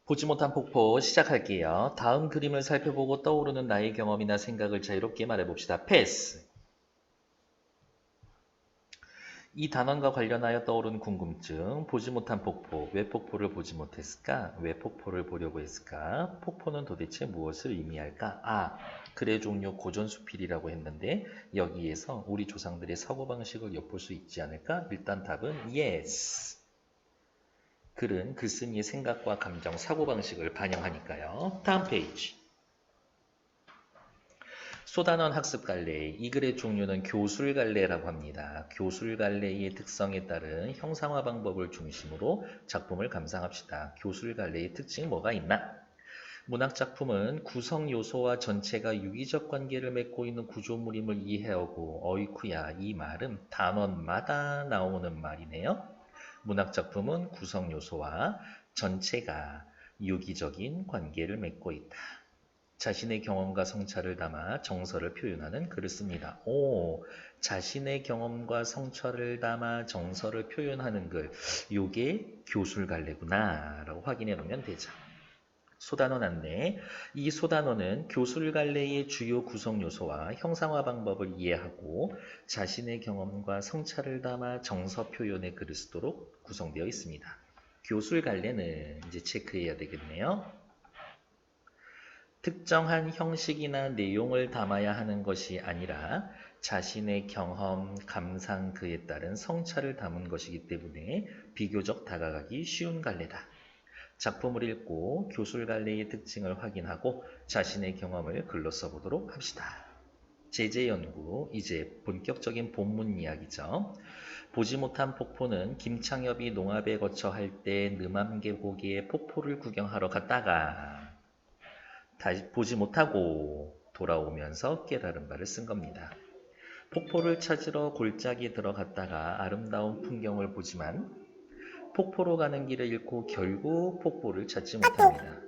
보지 못한 폭포 시작할게요. 다음 그림을 살펴보고 떠오르는 나의 경험이나 생각을 자유롭게 말해봅시다. 패스. 이 단원과 관련하여 떠오른 궁금증. 보지 못한 폭포. 왜 폭포를 보지 못했을까? 왜 폭포를 보려고 했을까? 폭포는 도대체 무엇을 의미할까? 글의 종류 고전수필이라고 했는데 여기에서 우리 조상들의 사고방식을 엿볼 수 있지 않을까? 일단 답은 yes. 글은 글쓴이의 생각과 감정, 사고방식을 반영하니까요. 다음 페이지. 소단원 학습갈래. 이 글의 종류는 교술갈래라고 합니다. 교술갈래의 특성에 따른 형상화 방법을 중심으로 작품을 감상합시다. 교술갈래의 특징이 뭐가 있나? 문학작품은 구성 요소와 전체가 유기적 관계를 맺고 있는 구조물임을 이해하고 어이쿠야 이 말은 단원마다 나오는 말이네요. 문학작품은 구성 요소와 전체가 유기적인 관계를 맺고 있다. 자신의 경험과 성찰을 담아 정서를 표현하는 글을 씁니다. 자신의 경험과 성찰을 담아 정서를 표현하는 글. 요게 교술갈래구나 라고 확인해 놓으면 되죠. 소단원 안내. 이 소단원은 교술갈래의 주요 구성 요소와 형상화 방법을 이해하고 자신의 경험과 성찰을 담아 정서 표현의 글을 쓰도록 구성되어 있습니다. 교술갈래는 이제 체크해야 되겠네요. 특정한 형식이나 내용을 담아야 하는 것이 아니라 자신의 경험, 감상, 그에 따른 성찰을 담은 것이기 때문에 비교적 다가가기 쉬운 갈래다. 작품을 읽고 교술갈래의 특징을 확인하고 자신의 경험을 글로 써보도록 합시다. 제재연구, 이제 본격적인 본문 이야기죠. 보지 못한 폭포는 김창엽이 농압에 거쳐 할 때 느맘계곡에 폭포를 구경하러 갔다가 다시 보지 못하고 돌아오면서 깨달은 바를 쓴 겁니다. 폭포를 찾으러 골짜기에 들어갔다가 아름다운 풍경을 보지만 폭포로 가는 길을 잃고 결국 폭포를 찾지 못합니다.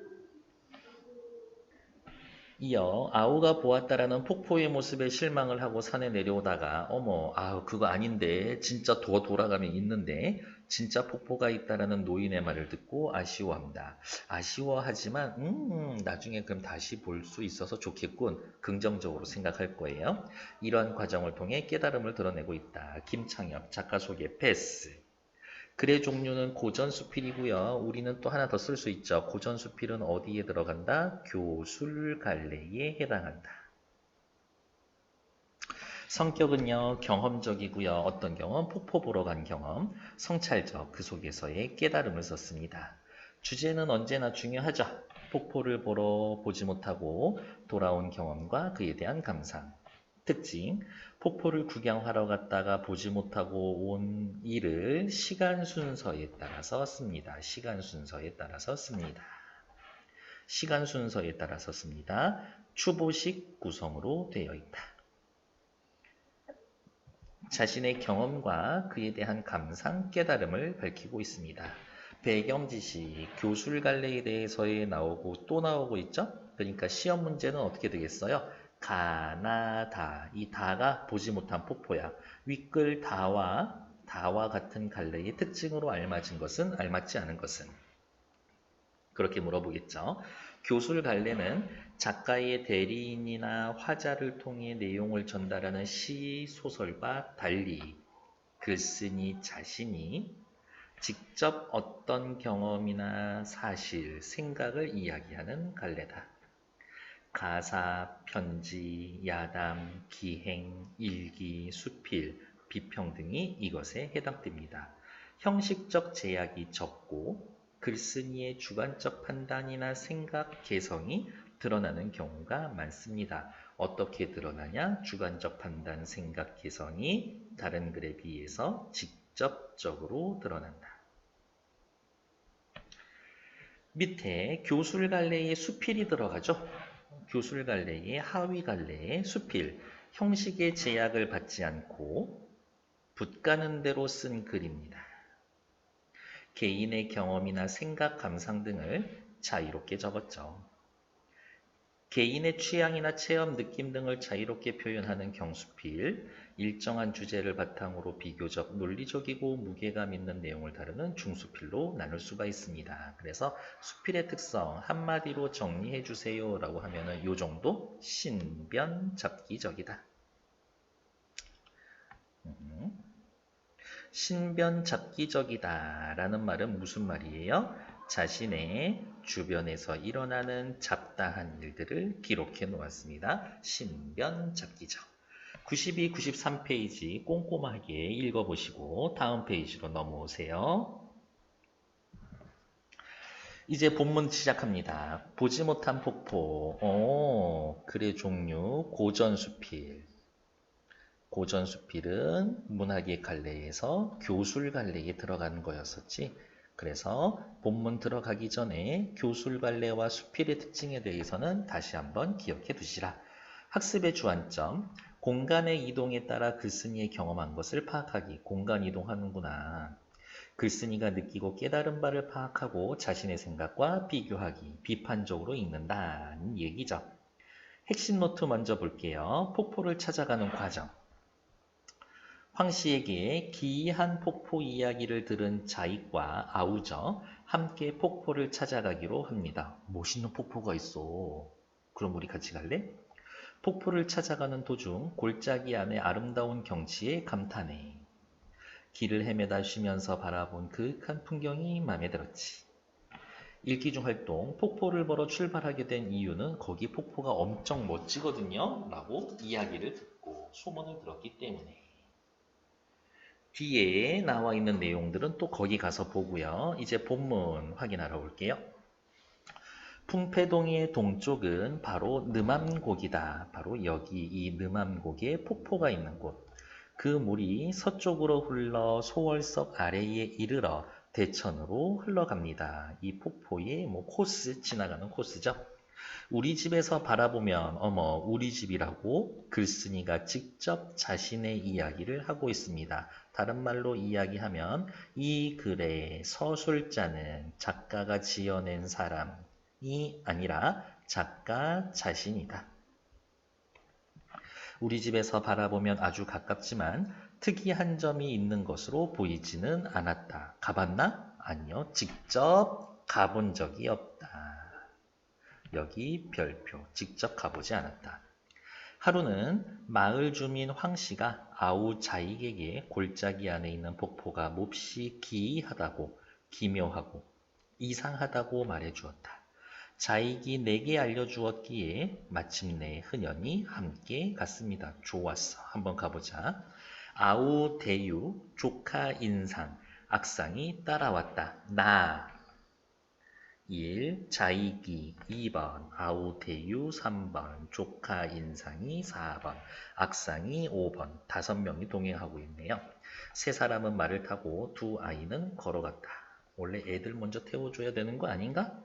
이어 아우가 보았다라는 폭포의 모습에 실망을 하고 산에 내려오다가 어머 그거 아닌데 진짜 더 돌아가면 있는데 진짜 폭포가 있다라는 노인의 말을 듣고 아쉬워합니다. 아쉬워하지만 나중에 그럼 다시 볼 수 있어서 좋겠군. 긍정적으로 생각할 거예요. 이러한 과정을 통해 깨달음을 드러내고 있다. 김창엽 작가 소개 패스. 글의 종류는 고전수필이고요. 우리는 또 하나 더 쓸 수 있죠. 고전수필은 어디에 들어간다? 교술갈래에 해당한다. 성격은요. 경험적이고요. 어떤 경험? 폭포 보러 간 경험. 성찰적, 그 속에서의 깨달음을 썼습니다. 주제는 언제나 중요하죠. 폭포를 보러 보지 못하고 돌아온 경험과 그에 대한 감상. 특징, 폭포를 구경하러 갔다가 보지 못하고 온 일을 시간 순서에 따라서 씁니다. 시간 순서에 따라서 씁니다. 시간 순서에 따라서 씁니다. 추보식 구성으로 되어 있다. 자신의 경험과 그에 대한 감상, 깨달음을 밝히고 있습니다. 배경 지식, 교술갈래에 대해서에 나오고 또 나오고 있죠? 그러니까 시험 문제는 어떻게 되겠어요? 가나다. 이 다가 보지 못한 폭포야. 윗글 다와 같은 갈래의 특징으로 알맞은 것은 알맞지 않은 것은 그렇게 물어보겠죠. 교술 갈래는 작가의 대리인이나 화자를 통해 내용을 전달하는 시, 소설과 달리 글쓴이 자신이 직접 어떤 경험이나 사실, 생각을 이야기하는 갈래다. 가사, 편지, 야담, 기행, 일기, 수필, 비평 등이 이것에 해당됩니다. 형식적 제약이 적고 글쓴이의 주관적 판단이나 생각, 개성이 드러나는 경우가 많습니다. 어떻게 드러나냐? 주관적 판단, 생각, 개성이 다른 글에 비해서 직접적으로 드러난다. 밑에 교술갈래에 수필이 들어가죠. 교술갈래의 하위갈래의 수필, 형식의 제약을 받지 않고 붓 가는 대로 쓴 글입니다. 개인의 경험이나 생각, 감상 등을 자유롭게 적었죠. 개인의 취향이나 체험, 느낌 등을 자유롭게 표현하는 경수필, 일정한 주제를 바탕으로 비교적 논리적이고 무게감 있는 내용을 다루는 중수필로 나눌 수가 있습니다. 그래서 수필의 특성 한마디로 정리해 주세요 라고 하면은 요 정도 신변잡기적이다. 신변잡기적이다 라는 말은 무슨 말이에요? 자신의 주변에서 일어나는 잡다한 일들을 기록해 놓았습니다. 신변잡기적. 92, 93페이지 꼼꼼하게 읽어보시고 다음 페이지로 넘어오세요. 이제 본문 시작합니다. 보지 못한 폭포, 글의 종류, 고전수필. 고전수필은 문학의 갈래에서 교술 갈래에 들어가는 거였었지. 그래서 본문 들어가기 전에 교술 갈래와 수필의 특징에 대해서는 다시 한번 기억해 두시라. 학습의 주안점, 공간의 이동에 따라 글쓴이의 경험한 것을 파악하기. 공간 이동하는구나. 글쓴이가 느끼고 깨달은 바를 파악하고 자신의 생각과 비교하기. 비판적으로 읽는다는 얘기죠. 핵심 노트 먼저 볼게요. 폭포를 찾아가는 과정. 황씨에게 기이한 폭포 이야기를 들은 자익과 아우저 함께 폭포를 찾아가기로 합니다. 멋있는 폭포가 있어. 그럼 우리 같이 갈래? 폭포를 찾아가는 도중 골짜기 안의 아름다운 경치에 감탄해. 길을 헤매다 쉬면서 바라본 그윽한 풍경이 마음에 들었지. 읽기 중 활동, 폭포를 보러 출발하게 된 이유는 거기 폭포가 엄청 멋지거든요 라고 이야기를 듣고 소문을 들었기 때문에. 뒤에 나와 있는 내용들은 또 거기 가서 보고요. 이제 본문 확인하러 올게요. 풍패동의 동쪽은 바로 느맘곡이다. 바로 여기 이 느맘곡에 폭포가 있는 곳. 그 물이 서쪽으로 흘러 소월석 아래에 이르러 대천으로 흘러갑니다. 이 폭포의 코스, 지나가는 코스죠. 우리 집에서 바라보면 어머 우리 집이라고 글쓴이가 직접 자신의 이야기를 하고 있습니다. 다른 말로 이야기하면 이 글의 서술자는 작가가 지어낸 사람이 아니라 작가 자신이다. 우리 집에서 바라보면 아주 가깝지만 특이한 점이 있는 것으로 보이지는 않았다. 가봤나? 아니요. 직접 가본 적이 없다. 여기 별표. 직접 가보지 않았다. 하루는 마을 주민 황씨가 아우 자익에게 골짜기 안에 있는 폭포가 몹시 기이하다고, 기묘하고, 이상하다고 말해주었다. 자익이 내게 알려주었기에 마침내 흔연히 함께 갔습니다. 좋았어. 한번 가보자. 아우 대유, 조카 인상, 악상이 따라왔다. 나 1. 자익이 2번, 아우 대유 3번, 조카 인상이 4번, 악상이 5번, 5명이 동행하고 있네요. 세 사람은 말을 타고 두 아이는 걸어갔다. 원래 애들 먼저 태워줘야 되는 거 아닌가?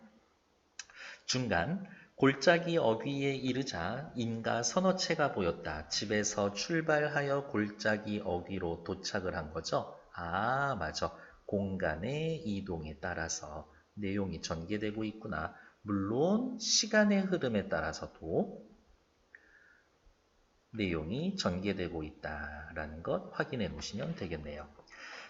중간 골짜기 어귀에 이르자 인가 서너 채가 보였다. 집에서 출발하여 골짜기 어귀로 도착을 한 거죠. 아, 맞아. 공간의 이동에 따라서 내용이 전개되고 있구나. 물론 시간의 흐름에 따라서도 내용이 전개되고 있다라는 것 확인해 보시면 되겠네요.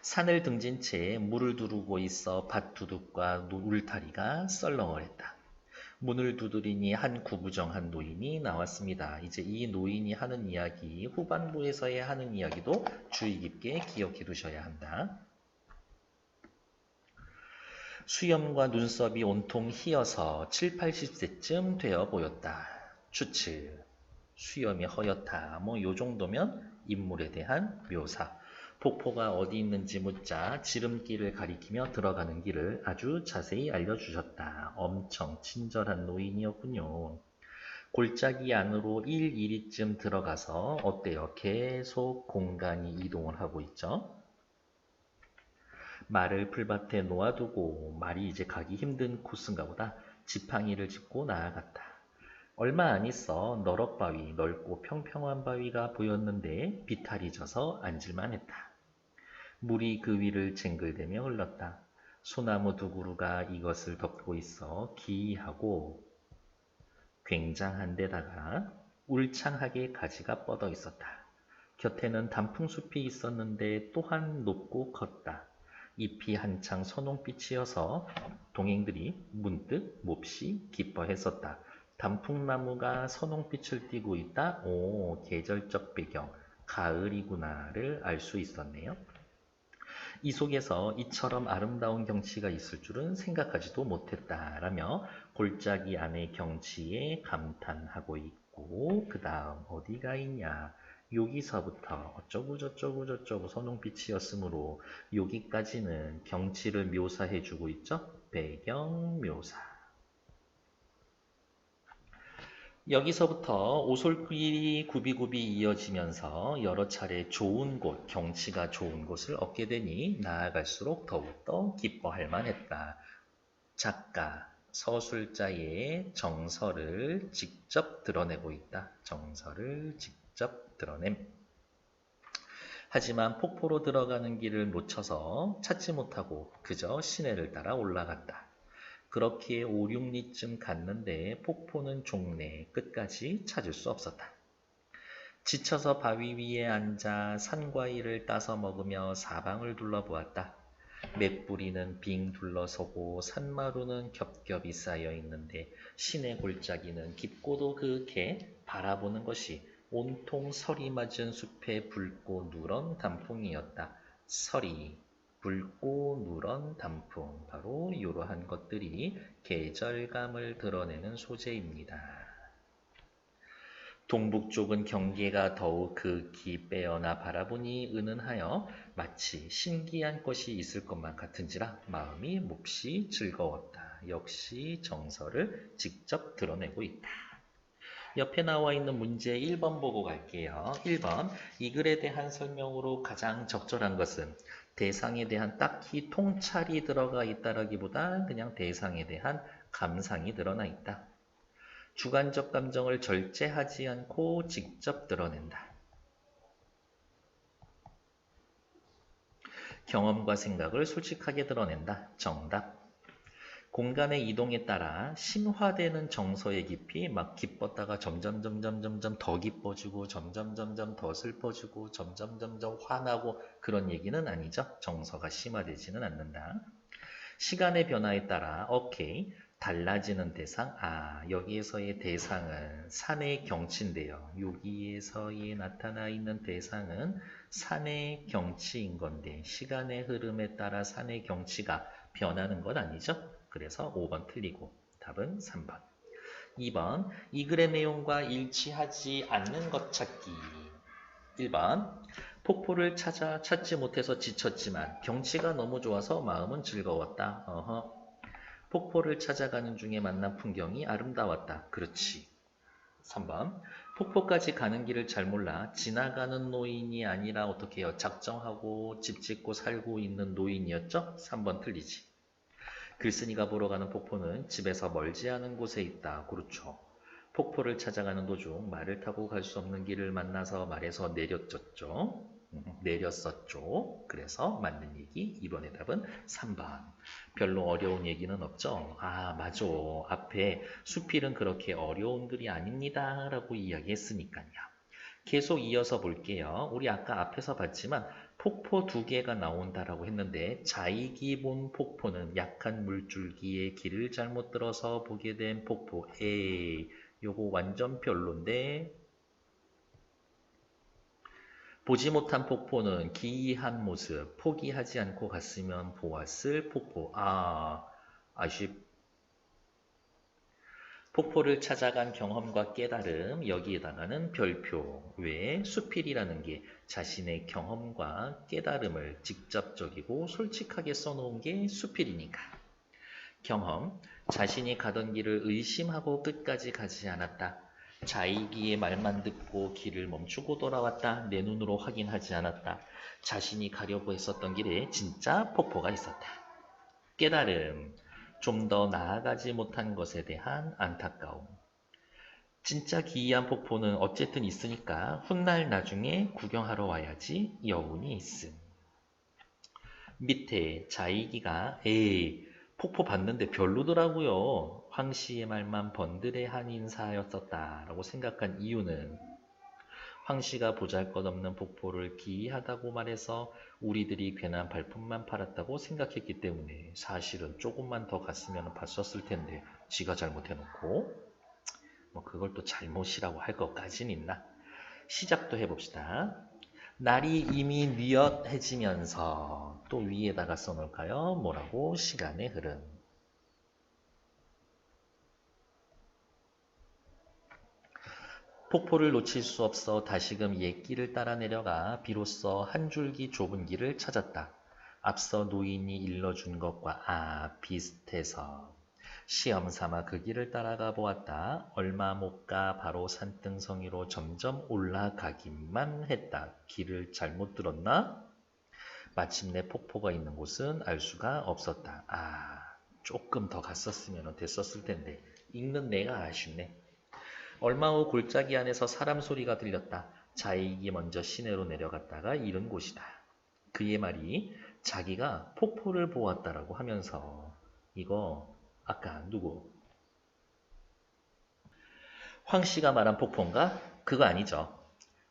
산을 등진 채 물을 두르고 있어 밭두둑과 울타리가 썰렁거렸다. 문을 두드리니 한 구부정한 노인이 나왔습니다. 이제 이 노인이 하는 이야기, 후반부에서의 하는 이야기도 주의 깊게 기억해 두셔야 한다. 수염과 눈썹이 온통 희어서 7, 80세쯤 되어 보였다. 추측, 수염이 허옇다. 요 정도면 인물에 대한 묘사. 폭포가 어디 있는지 묻자 지름길을 가리키며 들어가는 길을 아주 자세히 알려주셨다. 엄청 친절한 노인이었군요. 골짜기 안으로 1~2리쯤 들어가서 어때요? 계속 공간이 이동을 하고 있죠. 말을 풀밭에 놓아두고 말이 이제 가기 힘든 코스인가 보다. 지팡이를 짚고 나아갔다. 얼마 안 있어 너럭바위, 넓고 평평한 바위가 보였는데 비탈이 져서 앉을만 했다. 물이 그 위를 쟁글대며 흘렀다. 소나무 두 그루가 이것을 덮고 있어 기이하고 굉장한 데다가 울창하게 가지가 뻗어 있었다. 곁에는 단풍숲이 있었는데 또한 높고 컸다. 잎이 한창 선홍빛이어서 동행들이 문득 몹시 기뻐했었다. 단풍나무가 선홍빛을 띠고 있다. 오, 계절적 배경, 가을이구나를 알 수 있었네요. 이 속에서 이처럼 아름다운 경치가 있을 줄은 생각하지도 못했다라며 골짜기 안의 경치에 감탄하고 있고, 그 다음 어디가 있냐, 여기서부터 어쩌고 저쩌고 저쩌고 선홍빛이었으므로 여기까지는 경치를 묘사해주고 있죠. 배경 묘사. 여기서부터 오솔길이 굽이굽이 이어지면서 여러 차례 좋은 곳, 경치가 좋은 곳을 얻게 되니 나아갈수록 더욱더 기뻐할 만했다. 작가, 서술자의 정서를 직접 드러내고 있다. 정서를 직접 드러냄. 하지만 폭포로 들어가는 길을 놓쳐서 찾지 못하고 그저 시내를 따라 올라갔다. 그렇게 5, 6리쯤 갔는데 폭포는 종래 끝까지 찾을 수 없었다. 지쳐서 바위 위에 앉아 산과일을 따서 먹으며 사방을 둘러보았다. 맷뿌리는 빙 둘러서고 산마루는 겹겹이 쌓여 있는데 시내 골짜기는 깊고도 그윽해 바라보는 것이 온통 설이 맞은 숲의 붉고 누런 단풍이었다. 설이, 붉고 누런 단풍, 바로 이러한 것들이 계절감을 드러내는 소재입니다. 동북 쪽은 경계가 더욱 극히 빼어나 바라보니 은은하여 마치 신기한 것이 있을 것만 같은지라 마음이 몹시 즐거웠다. 역시 정서를 직접 드러내고 있다. 옆에 나와 있는 문제 1번 보고 갈게요. 1번, 이 글에 대한 설명으로 가장 적절한 것은 대상에 대한 딱히 통찰이 들어가 있다라기보다 그냥 대상에 대한 감상이 드러나 있다. 주관적 감정을 절제하지 않고 직접 드러낸다. 경험과 생각을 솔직하게 드러낸다. 정답. 공간의 이동에 따라 심화되는 정서의 깊이, 막 기뻤다가 점점 더 기뻐지고 점점 더 슬퍼지고 점점 화나고 그런 얘기는 아니죠. 정서가 심화되지는 않는다. 시간의 변화에 따라 오케이, 달라지는 대상, 여기에서의 대상은 산의 경치인데요. 여기에서의 나타나 있는 대상은 산의 경치인 건데 시간의 흐름에 따라 산의 경치가 변하는 건 아니죠. 그래서 5번 틀리고 답은 3번. 2번, 이 글의 내용과 일치하지 않는 것 찾기. 1번, 폭포를 찾지 못해서 지쳤지만 경치가 너무 좋아서 마음은 즐거웠다. 폭포를 찾아가는 중에 만난 풍경이 아름다웠다. 그렇지. 3번, 폭포까지 가는 길을 잘 몰라 지나가는 노인이 아니라 어떻게 해요? 작정하고 집 짓고 살고 있는 노인이었죠? 3번 틀리지. 글쓴이가 보러 가는 폭포는 집에서 멀지 않은 곳에 있다. 그렇죠. 폭포를 찾아가는 도중 말을 타고 갈 수 없는 길을 만나서 말에서 내렸었죠. 그래서 맞는 얘기 2번의 답은 3번. 별로 어려운 얘기는 없죠. 맞아. 앞에 수필은 그렇게 어려운 글이 아닙니다 라고 이야기했으니까요. 계속 이어서 볼게요. 우리 아까 앞에서 봤지만 폭포 2개가 나온다라고 했는데 자익이 본 폭포는 약한 물줄기에 길을 잘못 들어서 보게 된 폭포. 요거 완전 별론데, 보지 못한 폭포는 기이한 모습, 포기하지 않고 갔으면 보았을 폭포. 아쉽. 폭포를 찾아간 경험과 깨달음, 여기에다가는 별표. 왜? 수필이라는 게 자신의 경험과 깨달음을 직접적이고 솔직하게 써놓은 게 수필이니까. 경험, 자신이 가던 길을 의심하고 끝까지 가지 않았다. 자이기의 말만 듣고 길을 멈추고 돌아왔다. 내 눈으로 확인하지 않았다. 자신이 가려고 했었던 길에 진짜 폭포가 있었다. 깨달음, 좀 더 나아가지 못한 것에 대한 안타까움. 진짜 기이한 폭포는 어쨌든 있으니까 훗날 나중에 구경하러 와야지 여운이 있음. 밑에 자이기가 폭포 봤는데 별로더라고요. 황씨의 말만 번들의 한 인사였었다 라고 생각한 이유는, 황씨가 보잘것없는 폭포를 기이하다고 말해서 우리들이 괜한 발품만 팔았다고 생각했기 때문에 사실은 조금만 더 갔으면 봤었을 텐데 지가 잘못해놓고 뭐 그걸 또 잘못이라고 할 것까진 있나? 시작도 해봅시다. 날이 이미 뉘엿해지면서 또 위에다가 써놓을까요? 뭐라고? 시간의 흐름. 폭포를 놓칠 수 없어 다시금 옛 길을 따라 내려가 비로소 한 줄기 좁은 길을 찾았다. 앞서 노인이 일러준 것과 비슷해서 시험삼아 그 길을 따라가 보았다. 얼마 못 가 바로 산등성이로 점점 올라가기만 했다. 길을 잘못 들었나? 마침내 폭포가 있는 곳은 알 수가 없었다. 조금 더 갔었으면 됐었을 텐데 읽는 내가 아쉽네. 얼마 후 골짜기 안에서 사람 소리가 들렸다. 자익이 먼저 시내로 내려갔다가 이른 곳이다. 그의 말이 자기가 폭포를 보았다라고 하면서 이거 아까 누구? 황씨가 말한 폭포인가? 그거 아니죠.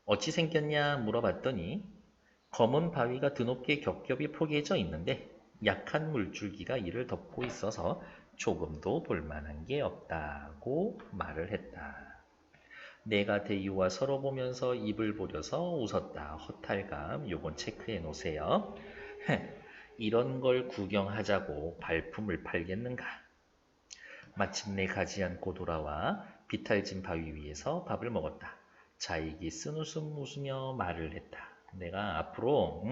어찌 생겼냐 물어봤더니 검은 바위가 드높게 겹겹이 포개져 있는데 약한 물줄기가 이를 덮고 있어서 조금도 볼만한 게 없다고 말을 했다. 내가 대유와 서로 보면서 입을 보려서 웃었다. 허탈감 요건 체크해 놓으세요. 이런 걸 구경하자고 발품을 팔겠는가. 마침내 가지 않고 돌아와 비탈진 바위 위에서 밥을 먹었다. 자익이 쓴웃음 웃으며 말을 했다. 내가 앞으로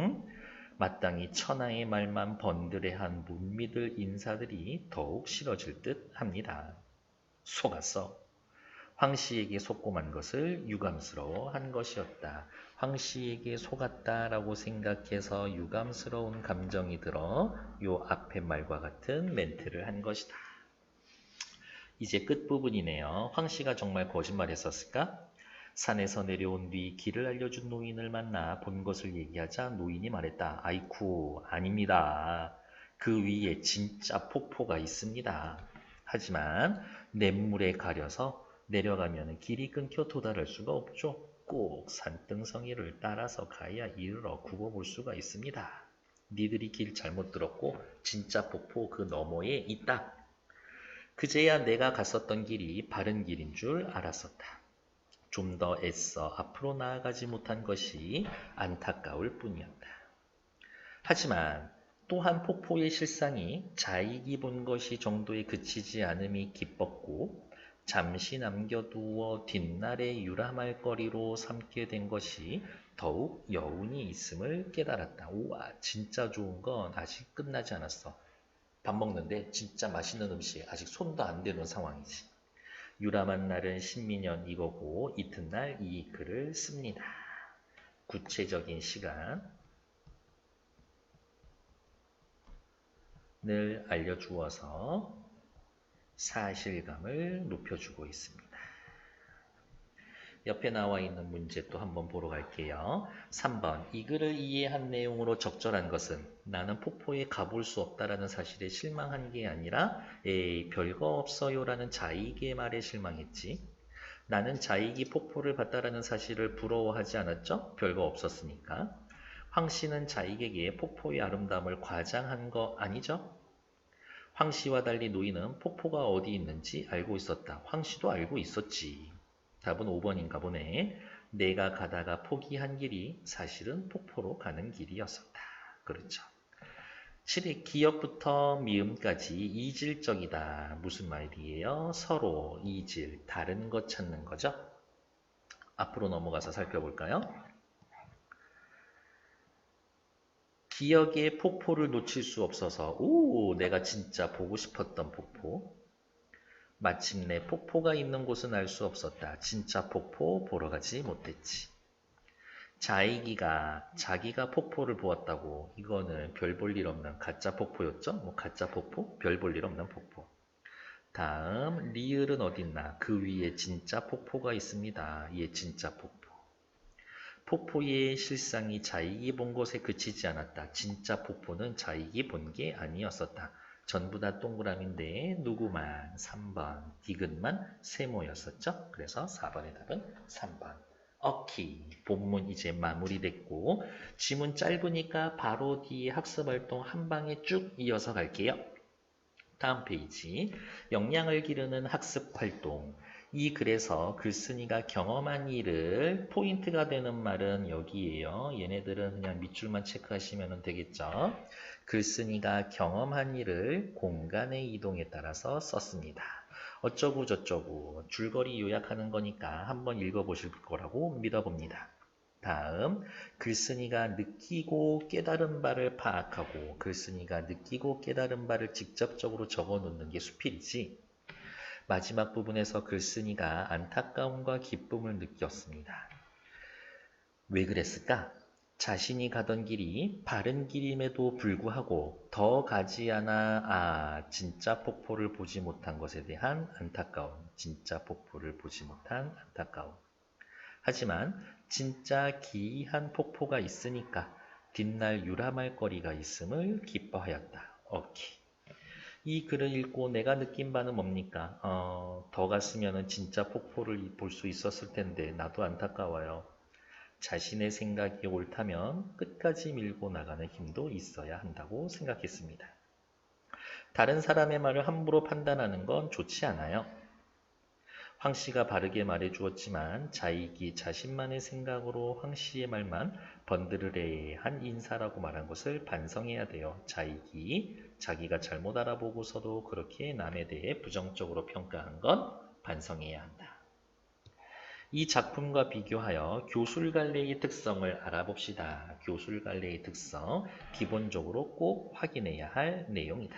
마땅히 천하의 말만 번들해한 못 믿을 인사들이 더욱 싫어질 듯 합니다. 속았어. 황씨에게 속고만 것을 유감스러워한 것이었다. 황씨에게 속았다라고 생각해서 유감스러운 감정이 들어 요 앞의 말과 같은 멘트를 한 것이다. 이제 끝부분이네요. 황씨가 정말 거짓말했었을까? 산에서 내려온 뒤 길을 알려준 노인을 만나 본 것을 얘기하자 노인이 말했다. 아이쿠, 아닙니다. 그 위에 진짜 폭포가 있습니다. 하지만 냇물에 가려서 내려가면 길이 끊겨 도달할 수가 없죠. 꼭 산등성이를 따라서 가야 이르러 굽어볼 수가 있습니다. 니들이 길 잘못 들었고 진짜 폭포 그 너머에 있다. 그제야 내가 갔었던 길이 바른 길인 줄 알았었다. 좀 더 애써 앞으로 나아가지 못한 것이 안타까울 뿐이었다. 하지만 또한 폭포의 실상이 자익이 본 것이 정도에 그치지 않음이 기뻤고 잠시 남겨두어 뒷날에 유람할 거리로 삼게 된 것이 더욱 여운이 있음을 깨달았다. 우와, 진짜 좋은 건 아직 끝나지 않았어. 밥 먹는데 진짜 맛있는 음식 아직 손도 안 대는 상황이지. 유람한 날은 신민년 이거고 이튿날 이 글을 씁니다. 구체적인 시간을 알려주어서 사실감을 높여주고 있습니다. 옆에 나와 있는 문제 또 한번 보러 갈게요. 3번. 이 글을 이해한 내용으로 적절한 것은 나는 폭포에 가볼 수 없다라는 사실에 실망한 게 아니라 에이 별거 없어요 라는 자익의 말에 실망했지. 나는 자익이 폭포를 봤다라는 사실을 부러워하지 않았죠? 별거 없었으니까. 황씨는 자익에게 폭포의 아름다움을 과장한 거 아니죠? 황씨와 달리 노인은 폭포가 어디 있는지 알고 있었다. 황씨도 알고 있었지. 답은 5번인가 보네. 내가 가다가 포기한 길이 사실은 폭포로 가는 길이었었다. 그렇죠. 7의 기역부터 미음까지 이질적이다. 무슨 말이에요? 서로, 이질, 다른 것 찾는 거죠. 앞으로 넘어가서 살펴볼까요? 기역의 폭포를 놓칠 수 없어서 내가 진짜 보고 싶었던 폭포. 마침내 폭포가 있는 곳은 알 수 없었다. 진짜 폭포 보러 가지 못했지. 자익이가 자기가 폭포를 보았다고. 이거는 별 볼 일 없는 가짜 폭포였죠? 뭐 가짜 폭포? 별 볼 일 없는 폭포. 다음 리을은 어딨나? 그 위에 진짜 폭포가 있습니다. 얘 진짜 폭포. 폭포의 실상이 자익이 본 것에 그치지 않았다. 진짜 폭포는 자익이 본 게 아니었었다. 전부 다 동그라미인데 누구만 3번, 디귿만 세모였었죠. 그래서 4번의 답은 3번. 오케이. 본문 이제 마무리됐고 지문 짧으니까 바로 뒤에 학습활동 한 방에 쭉 이어서 갈게요. 다음 페이지. 역량을 기르는 학습활동. 이 글에서 글쓴이가 경험한 일을 포인트가 되는 말은 여기에요. 얘네들은 그냥 밑줄만 체크하시면 되겠죠. 글쓴이가 경험한 일을 공간의 이동에 따라서 썼습니다. 어쩌고 저쩌고 줄거리 요약하는 거니까 한번 읽어보실 거라고 믿어봅니다. 다음, 글쓴이가 느끼고 깨달은 바를 파악하고 글쓴이가 느끼고 깨달은 바를 직접적으로 적어놓는 게 수필이지. 마지막 부분에서 글쓴이가 안타까움과 기쁨을 느꼈습니다. 왜 그랬을까? 자신이 가던 길이 바른 길임에도 불구하고 더 가지 않아 진짜 폭포를 보지 못한 것에 대한 안타까움, 진짜 폭포를 보지 못한 안타까움. 하지만 진짜 기이한 폭포가 있으니까 뒷날 유람할 거리가 있음을 기뻐하였다. 오케이. 이 글을 읽고 내가 느낀 바는 뭡니까? 더 갔으면 진짜 폭포를 볼 수 있었을 텐데 나도 안타까워요. 자신의 생각이 옳다면 끝까지 밀고 나가는 힘도 있어야 한다고 생각했습니다. 다른 사람의 말을 함부로 판단하는 건 좋지 않아요. 황 씨가 바르게 말해 주었지만 자익이 자신만의 생각으로 황 씨의 말만 번드르레한 인사라고 말한 것을 반성해야 돼요. 자익이 자기가 잘못 알아보고서도 그렇게 남에 대해 부정적으로 평가한 건 반성해야 한다. 이 작품과 비교하여 교술갈래의 특성을 알아봅시다. 교술갈래의 특성, 기본적으로 꼭 확인해야 할 내용이다.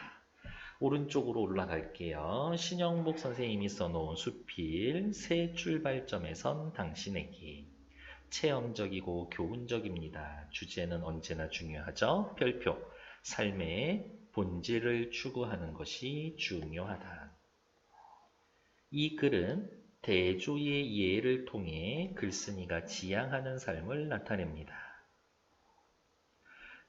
오른쪽으로 올라갈게요. 신영복 선생님이 써놓은 수필 새 출발점에선 당신에게. 체험적이고 교훈적입니다. 주제는 언제나 중요하죠. 별표. 삶의 본질을 추구하는 것이 중요하다. 이 글은 대조의 예를 통해 글쓴이가 지향하는 삶을 나타냅니다.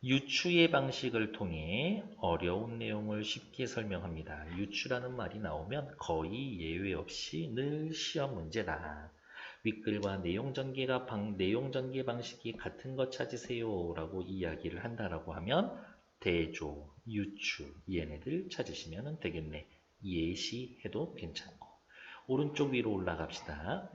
유추의 방식을 통해 어려운 내용을 쉽게 설명합니다. 유추라는 말이 나오면 거의 예외 없이 늘 시험 문제다. 윗글과 내용 전개 방식이 같은 것 찾으세요 라고 이야기를 한다라고 하면 대조, 유추 얘네들 찾으시면 되겠네. 예시해도 괜찮고. 오른쪽 위로 올라갑시다.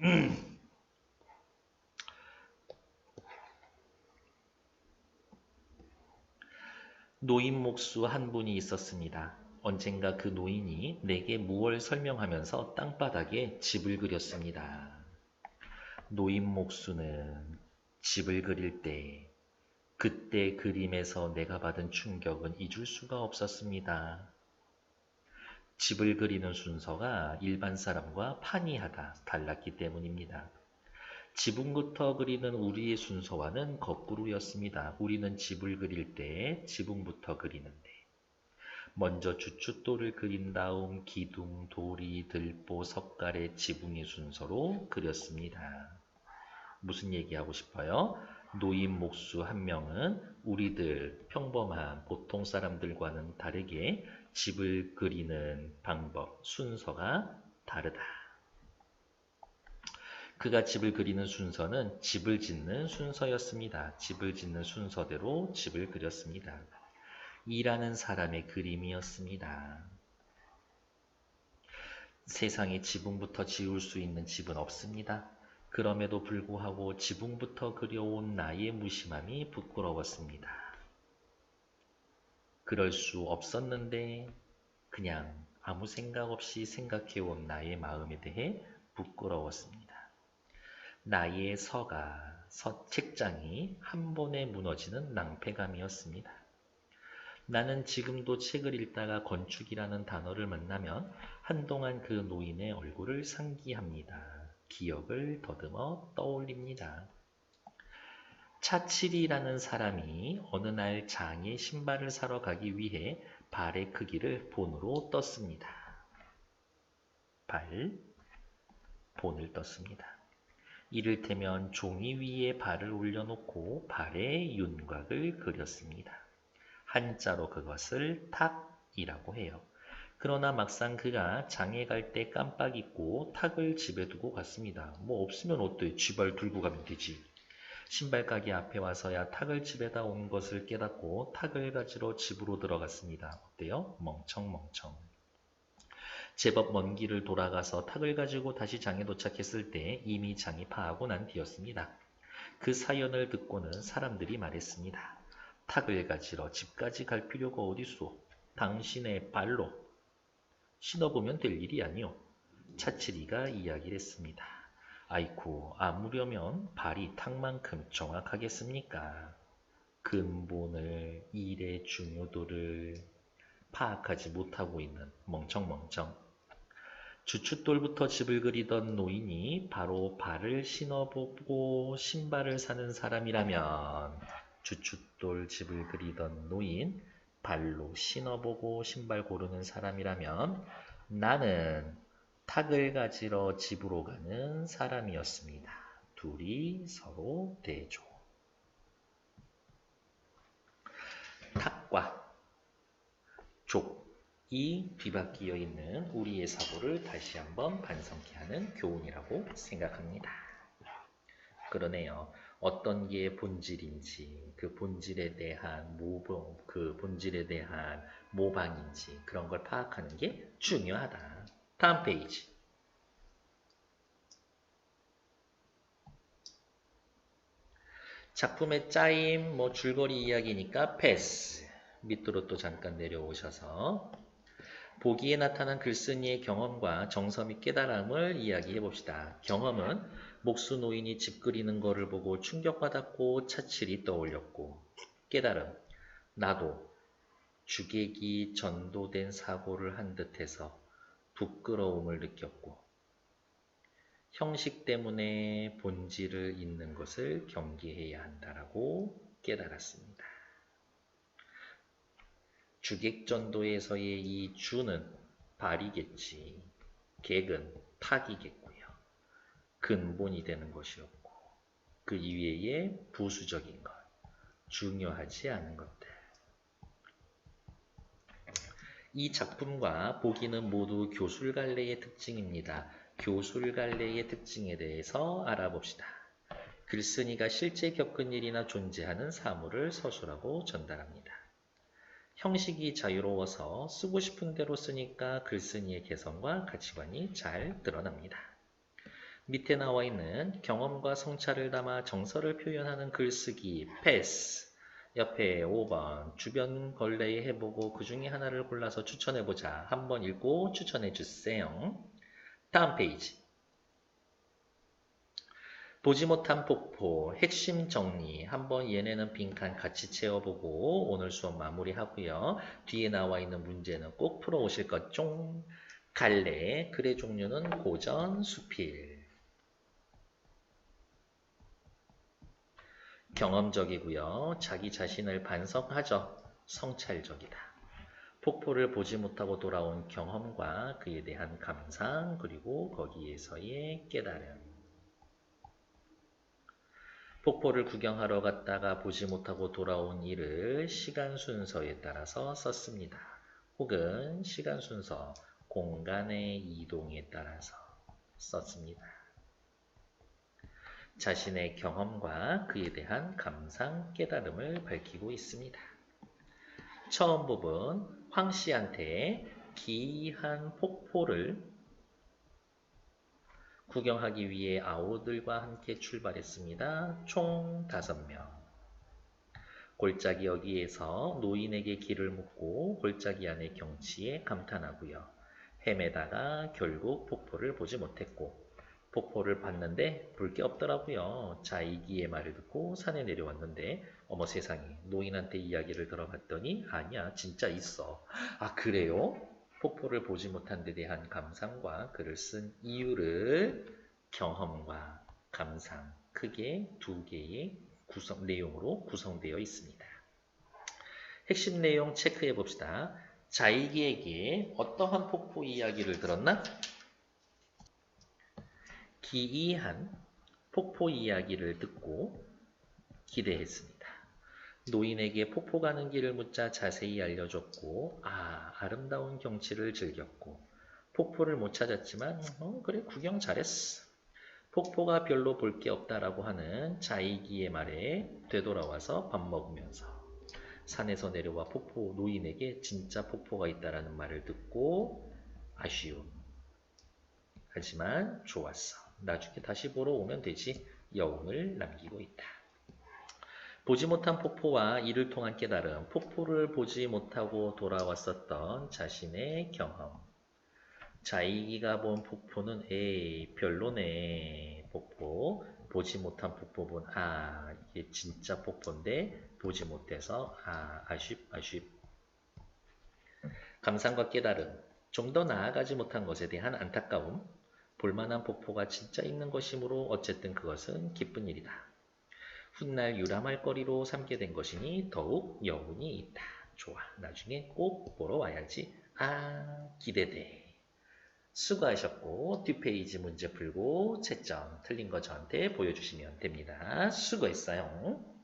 노인 목수 한 분이 있었습니다. 언젠가 그 노인이 내게 무얼 설명하면서 땅바닥에 집을 그렸습니다. 노인 목수는 집을 그릴 때 그때 그림에서 내가 받은 충격은 잊을 수가 없었습니다. 집을 그리는 순서가 일반 사람과 판이하다 달랐기 때문입니다. 지붕부터 그리는 우리의 순서와는 거꾸로였습니다. 우리는 집을 그릴 때 지붕부터 그리는데 먼저 주춧돌을 그린 다음 기둥, 도리, 들보, 석가래, 지붕의 순서로 그렸습니다. 무슨 얘기하고 싶어요? 노인 목수 한 명은 우리들 평범한 보통 사람들과는 다르게 집을 그리는 방법, 순서가 다르다. 그가 집을 그리는 순서는 집을 짓는 순서였습니다. 집을 짓는 순서대로 집을 그렸습니다. 일하는 사람의 그림이었습니다. 세상에 지붕부터 지을 수 있는 집은 없습니다. 그럼에도 불구하고 지붕부터 그려온 나의 무심함이 부끄러웠습니다. 그럴 수 없었는데 그냥 아무 생각 없이 생각해온 나의 마음에 대해 부끄러웠습니다. 나의 책장이 한 번에 무너지는 낭패감이었습니다. 나는 지금도 책을 읽다가 건축이라는 단어를 만나면 한동안 그 노인의 얼굴을 상기합니다. 기억을 더듬어 떠올립니다. 차칠이라는 사람이 어느 날 장에 신발을 사러 가기 위해 발의 크기를 본으로 떴습니다. 본을 떴습니다. 이를테면 종이 위에 발을 올려놓고 발의 윤곽을 그렸습니다. 한자로 그것을 탁이라고 해요. 그러나 막상 그가 장에 갈 때 깜빡 잊고 탁을 집에 두고 갔습니다. 뭐 없으면 어때? 집을 들고 가면 되지. 신발 가게 앞에 와서야 탁을 집에다 온 것을 깨닫고 탁을 가지러 집으로 들어갔습니다. 어때요? 멍청멍청. 제법 먼 길을 돌아가서 탁을 가지고 다시 장에 도착했을 때 이미 장이 파하고 난 뒤였습니다. 그 사연을 듣고는 사람들이 말했습니다. 탁을 가지러 집까지 갈 필요가 어딨소? 당신의 발로 신어보면 될 일이 아니오. 차칠이가 이야기를 했습니다. 아이쿠, 아무려면 발이 탁만큼 정확하겠습니까? 근본을, 일의 중요도를 파악하지 못하고 있는 멍청멍청. 주춧돌부터 집을 그리던 노인이 바로 발을 신어보고 신발을 사는 사람이라면 주춧돌 집을 그리던 노인, 발로 신어보고 신발 고르는 사람이라면 나는 탁을 가지러 집으로 가는 사람이었습니다. 둘이 서로 대조. 탁과 족이 뒤바뀌어 있는 우리의 사고를 다시 한번 반성케 하는 교훈이라고 생각합니다. 그러네요. 어떤 게 본질인지, 그 본질에 대한 모방인지 그런 걸 파악하는 게 중요하다. 다음 페이지. 작품의 짜임, 줄거리 이야기니까 패스. 밑으로 또 잠깐 내려오셔서 보기에 나타난 글쓴이의 경험과 정서 및 깨달음을 이야기해 봅시다. 경험은 목수 노인이 집 그리는 거를 보고 충격받았고 차칠이 떠올렸고, 깨달음, 나도 주객이 전도된 사고를 한 듯해서 부끄러움을 느꼈고, 형식 때문에 본질을 잊는 것을 경계해야 한다라고 깨달았습니다. 주객전도에서의 이 주는 발이겠지, 객은 탁이겠고요. 근본이 되는 것이었고, 그 이외의 부수적인 것, 중요하지 않은 것들. 이 작품과 보기는 모두 교술갈래의 특징입니다. 교술갈래의 특징에 대해서 알아봅시다. 글쓴이가 실제 겪은 일이나 존재하는 사물을 서술하고 전달합니다. 형식이 자유로워서 쓰고 싶은 대로 쓰니까 글쓴이의 개성과 가치관이 잘 드러납니다. 밑에 나와 있는 경험과 성찰을 담아 정서를 표현하는 글쓰기 패스. 옆에 5번 주변 걸레에 해보고 그 중에 하나를 골라서 추천해보자. 한번 읽고 추천해주세요. 다음 페이지. 보지 못한 폭포, 핵심 정리. 한번 얘네는 빈칸 같이 채워보고 오늘 수업 마무리하고요. 뒤에 나와 있는 문제는 꼭 풀어오실 것 좀. 갈래, 글의 종류는 고전, 수필. 경험적이고요. 자기 자신을 반성하죠. 성찰적이다. 폭포를 보지 못하고 돌아온 경험과 그에 대한 감상, 그리고 거기에서의 깨달음. 폭포를 구경하러 갔다가 보지 못하고 돌아온 일을 시간 순서에 따라서 썼습니다. 혹은 시간 순서, 공간의 이동에 따라서 썼습니다. 자신의 경험과 그에 대한 감상, 깨달음을 밝히고 있습니다. 처음 부분, 황 씨한테 기이한 폭포를 구경하기 위해 아우들과 함께 출발했습니다. 총 5명. 골짜기 여기에서 노인에게 길을 묻고 골짜기 안의 경치에 감탄하고요. 헤매다가 결국 폭포를 보지 못했고, 폭포를 봤는데 볼 게 없더라고요. 자이기의 말을 듣고 산에 내려왔는데 어머 세상에, 노인한테 이야기를 들어봤더니 아니야, 진짜 있어. 아, 그래요? 폭포를 보지 못한 데 대한 감상과 글을 쓴 이유를 경험과 감상, 크게 2개의 내용으로 구성되어 있습니다. 핵심 내용 체크해 봅시다. 자이기에게 어떠한 폭포 이야기를 들었나? 기이한 폭포 이야기를 듣고 기대했습니다. 노인에게 폭포 가는 길을 묻자 자세히 알려줬고, 아름다운 경치를 즐겼고, 폭포를 못 찾았지만, 그래, 구경 잘했어. 폭포가 별로 볼 게 없다라고 하는 자이기의 말에 되돌아와서 밥 먹으면서 산에서 내려와 노인에게 진짜 폭포가 있다라는 말을 듣고 아쉬움. 하지만 좋았어. 나중에 다시 보러 오면 되지. 여운을 남기고 있다. 보지 못한 폭포와 이를 통한 깨달음, 폭포를 보지 못하고 돌아왔었던 자신의 경험. 자이기가 본 폭포는 별로네. 폭포. 보지 못한 폭포는 이게 진짜 폭포인데 보지 못해서 아쉽. 감상과 깨달음. 좀 더 나아가지 못한 것에 대한 안타까움. 볼만한 폭포가 진짜 있는 것이므로 어쨌든 그것은 기쁜 일이다. 훗날 유람할 거리로 삼게 된 것이니 더욱 여운이 있다. 좋아. 나중에 꼭 보러 와야지. 기대돼. 수고하셨고 뒷페이지 문제 풀고 채점 틀린 거 저한테 보여주시면 됩니다. 수고했어요.